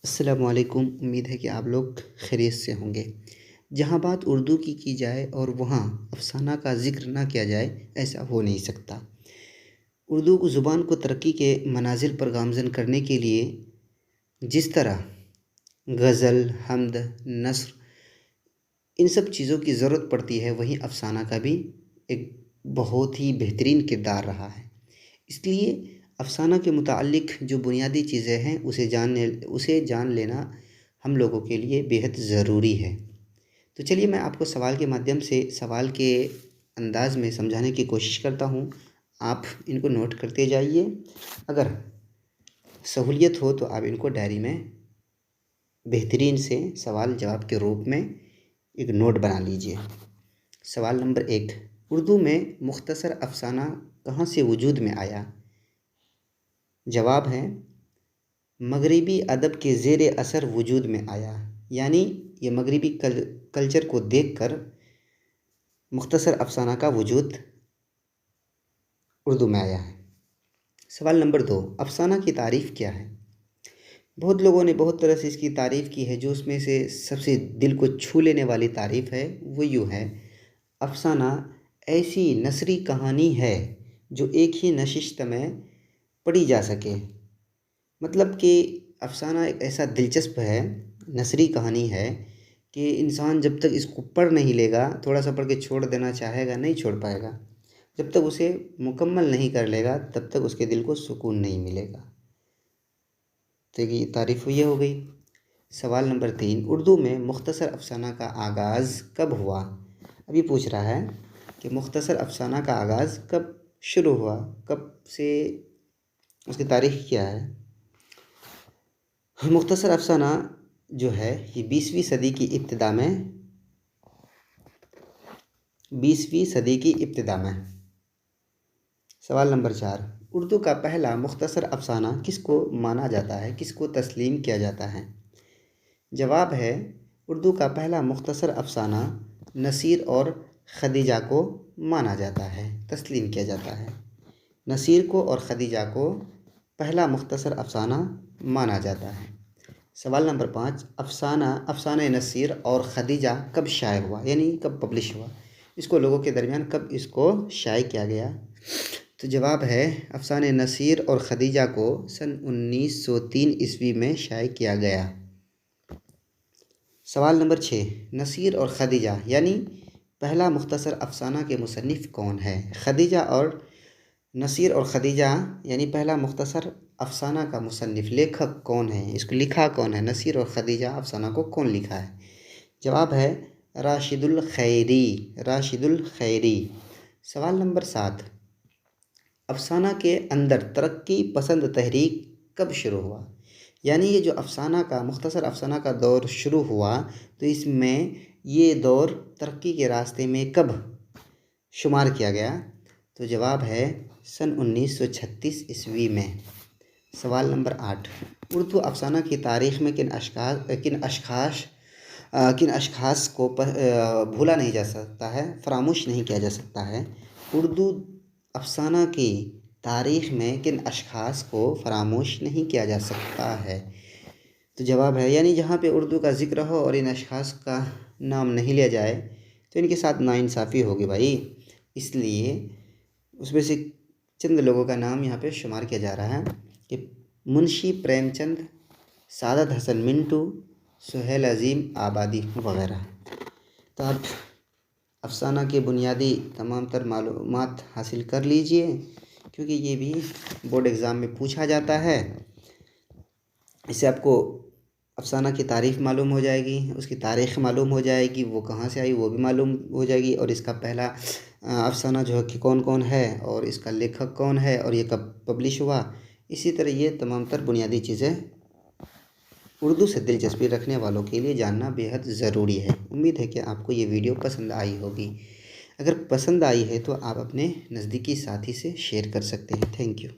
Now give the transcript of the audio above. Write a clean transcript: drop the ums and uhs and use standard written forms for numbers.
السلام علیکم، امید ہے کہ آپ لوگ خیریت سے ہوں گے۔ جہاں بات اردو کی جائے اور وہاں افسانہ کا ذکر نہ کیا جائے، ایسا ہو نہیں سکتا۔ اردو کو زبان کو ترقی کے منازل پر گامزن کرنے کے لیے جس طرح غزل، حمد، نثر ان سب چیزوں کی ضرورت پڑتی ہے، وہیں افسانہ کا بھی ایک بہت ہی بہترین کردار رہا ہے۔ اس لیے افسانہ کے متعلق جو بنیادی چیزیں ہیں اسے جان لینا ہم لوگوں کے لیے بیحد ضروری ہے۔ تو چلیے میں آپ کو سوال کے مادھیم سے سوال کے انداز میں سمجھانے کی کوشش کرتا ہوں، آپ ان کو نوٹ کرتے جائیے۔ اگر سہولیت ہو تو آپ ان کو ڈائری میں بہترین سے سوال جواب کے روپ میں ایک نوٹ بنا لیجئے۔ سوال نمبر 1، اردو میں مختصر افسانہ کہاں سے وجود میں آیا؟ جواب ہے مغربی ادب کے زیر اثر وجود میں آیا، یعنی یہ مغربی کلچر کو دیکھ کر مختصر افسانہ کا وجود اردو میں آیا ہے۔ سوال نمبر 2، افسانہ کی تعریف کیا ہے؟ بہت لوگوں نے بہت طرح سے اس کی تعریف کی ہے، جو اس میں سے سب سے دل کو چھو لینے والی تعریف ہے وہ یوں ہے: افسانہ ایسی نثری کہانی ہے جو ایک ہی نشست میں پڑھی جا سکے۔ مطلب کہ افسانہ ایک ایسا دلچسپ ہے، نثری کہانی ہے کہ انسان جب تک اس کو پڑھ نہیں لے گا، تھوڑا سا پڑھ کے چھوڑ دینا چاہے گا، نہیں چھوڑ پائے گا۔ جب تک اسے مکمل نہیں کر لے گا تب تک اس کے دل کو سکون نہیں ملے گا۔ تو یہ تعریف یہ ہو گئی۔ سوال نمبر 3، اردو میں مختصر افسانہ کا آغاز کب ہوا؟ ابھی پوچھ رہا ہے کہ مختصر افسانہ کا آغاز کب شروع ہوا، کب سے اس کی تاریخ کیا ہے؟ مختصر افسانہ جو ہے یہ 20ویں صدی کی ابتدا میں۔ سوال نمبر 4، اردو کا پہلا مختصر افسانہ کس کو مانا جاتا ہے، کس کو تسلیم کیا جاتا ہے؟ جواب ہے اردو کا پہلا مختصر افسانہ نصیر اور خدیجہ کو مانا جاتا ہے، تسلیم کیا جاتا ہے۔ نصیر کو اور خدیجہ کو پہلا مختصر افسانہ مانا جاتا ہے۔ سوال نمبر 5، افسانہ نصیر اور خدیجہ کب شائع ہوا، یعنی کب پبلش ہوا؟ اس کو لوگوں کے درمیان کب اس کو شائع کیا گیا؟ تو جواب ہے افسانہ نصیر اور خدیجہ کو سن 1903 میں شائع کیا گیا۔ سوال نمبر 6، نصیر اور خدیجہ یعنی پہلا مختصر افسانہ کے مصنف کون ہے؟ نصیر اور خدیجہ یعنی پہلا مختصر افسانہ کا مصنف، لیکھک کون ہے؟ اس کو لکھا کون ہے؟ نصیر اور خدیجہ افسانہ کو کون لکھا ہے؟ جواب ہے راشد الخیری۔ سوال نمبر 7، افسانہ کے اندر ترقی پسند تحریک کب شروع ہوا؟ یعنی یہ جو مختصر افسانہ کا دور شروع ہوا تو اس میں یہ دور ترقی کے راستے میں کب شمار کیا گیا؟ تو جواب ہے سن 1936 میں۔ سوال نمبر 8، اردو افسانہ کی تاریخ میں کن اشخاص کو بھولا نہیں جا سکتا ہے، فراموش نہیں کیا جا سکتا ہے؟ اردو افسانہ کی تاریخ میں کن اشخاص کو فراموش نہیں کیا جا سکتا ہے؟ تو جواب ہے یعنی جہاں پہ اردو کا ذکر ہو اور ان اشخاص کا نام نہیں لیا جائے تو ان کے ساتھ ناانصافی ہوگی بھائی، اس لیے اس میں سے چند لوگوں کا نام یہاں پہ شمار کیا جا رہا ہے کہ منشی پریم چند، سعادت حسن منٹو، سہیل عظیم آبادی وغیرہ۔ تو آپ افسانہ کے بنیادی تمام تر معلومات حاصل کر لیجئے، کیونکہ یہ بھی بورڈ ایگزام میں پوچھا جاتا ہے۔ اس سے آپ کو افسانہ کی تعریف معلوم ہو جائے گی، اس کی تاریخ معلوم ہو جائے گی، وہ کہاں سے آئی وہ بھی معلوم ہو جائے گی، اور اس کا پہلا افسانہ جو ہے کہ کون ہے اور اس کا لیکھک کون ہے اور یہ کب پبلش ہوا۔ اسی طرح یہ تمام تر بنیادی چیزیں اردو سے دلچسپی رکھنے والوں کے لیے جاننا بیحد ضروری ہے۔ امید ہے کہ آپ کو یہ ویڈیو پسند آئی ہوگی۔ اگر پسند آئی ہے تو آپ اپنے نزدیکی ساتھی سے شیئر کر سکتے ہیں۔ Thank you.